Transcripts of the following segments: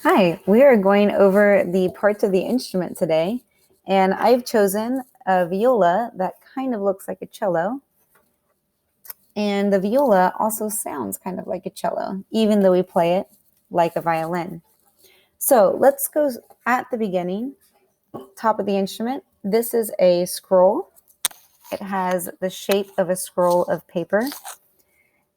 Hi, we are going over the parts of the instrument today, and I've chosen a viola that kind of looks like a cello, and the viola also sounds kind of like a cello, even though we play it like a violin. So let's go at the beginning, top of the instrument. This is a scroll. It has the shape of a scroll of paper.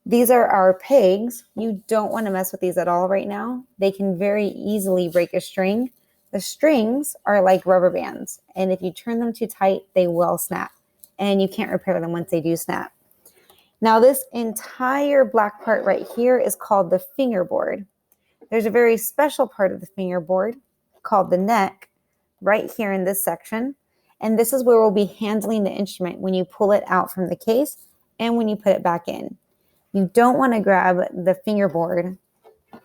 These are our pegs. You don't want to mess with these at all right now. They can very easily break a string. The strings are like rubber bands, and if you turn them too tight, they will snap, and you can't repair them once they do snap. Now, this entire black part right here is called the fingerboard. There's a very special part of the fingerboard called the neck right here in this section, and this is where we'll be handling the instrument when you pull it out from the case and when you put it back in. You don't want to grab the fingerboard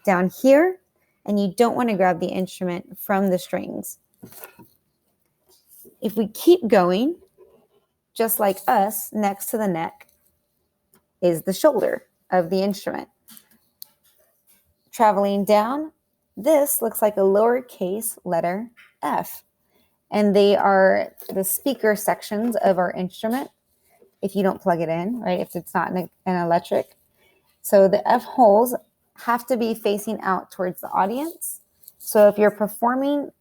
down here, and you don't want to grab the instrument from the strings. If we keep going, just like us, next to the neck is the shoulder of the instrument. Traveling down, this looks like a lowercase letter F, and they are the speaker sections of our instrument if you don't plug it in, right? If it's not an electric. So the F holes have to be facing out towards the audience. So if you're performing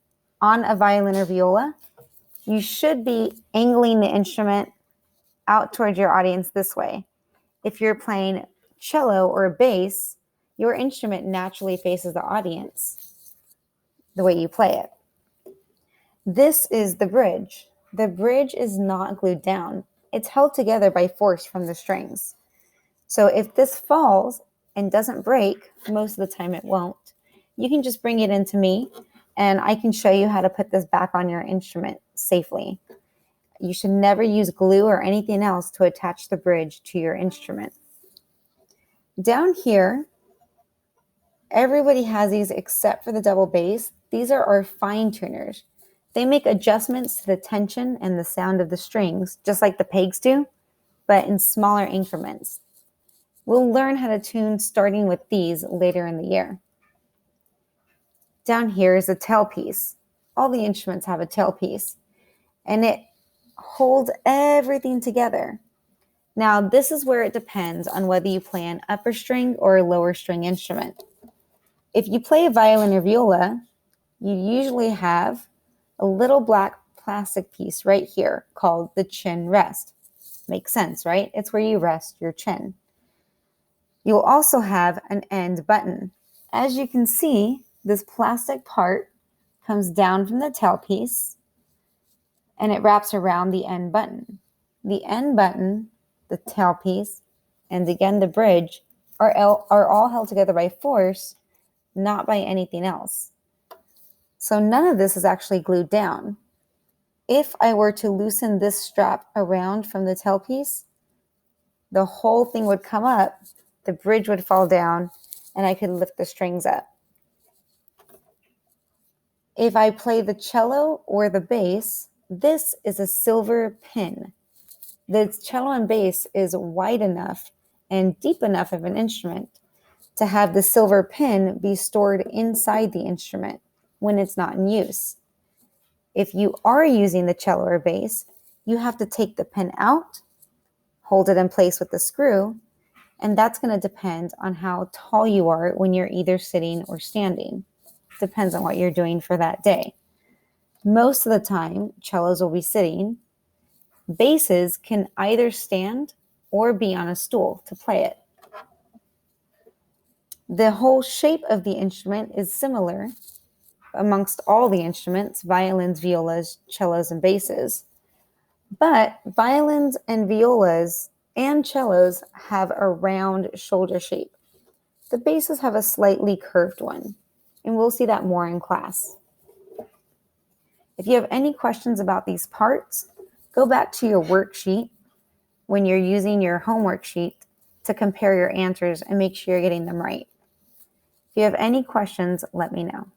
on a violin or viola, you should be angling the instrument out towards your audience this way. If you're playing cello or bass, your instrument naturally faces the audience the way you play it. This is the bridge. The bridge is not glued down. It's held together by force from the strings. So if this falls and doesn't break, most of the time it won't, you can just bring it into me and I can show you how to put this back on your instrument safely. You should never use glue or anything else to attach the bridge to your instrument. Down here, everybody has these except for the double bass. These are our fine tuners. They make adjustments to the tension and the sound of the strings, just like the pegs do, but in smaller increments. We'll learn how to tune starting with these later in the year. Down here is a tailpiece. All the instruments have a tailpiece, and it holds everything together. Now, this is where it depends on whether you play an upper string or a lower string instrument. If you play a violin or viola, you usually have a little black plastic piece right here called the chin rest. Makes sense, right? It's where you rest your chin. You'll also have an end button. As you can see, this plastic part comes down from the tailpiece and it wraps around the end button. The end button, the tailpiece, and again the bridge are all held together by force, not by anything else. So none of this is actually glued down. If I were to loosen this strap around from the tailpiece, the whole thing would come up, the bridge would fall down, and I could lift the strings up. If I play the cello or the bass, this is a silver pin. The cello and bass is wide enough and deep enough of an instrument to have the silver pin be stored inside the instrument when it's not in use. If you are using the cello or bass, you have to take the pin out, hold it in place with the screw, and that's going to depend on how tall you are when you're either sitting or standing. Depends on what you're doing for that day. Most of the time, cellos will be sitting. Basses can either stand or be on a stool to play it. The whole shape of the instrument is similar amongst all the instruments, violins, violas, cellos, and basses. But violins and violas and cellos have a round shoulder shape. The basses have a slightly curved one, and we'll see that more in class. If you have any questions about these parts, go back to your worksheet when you're using your homework sheet to compare your answers and make sure you're getting them right. If you have any questions, let me know.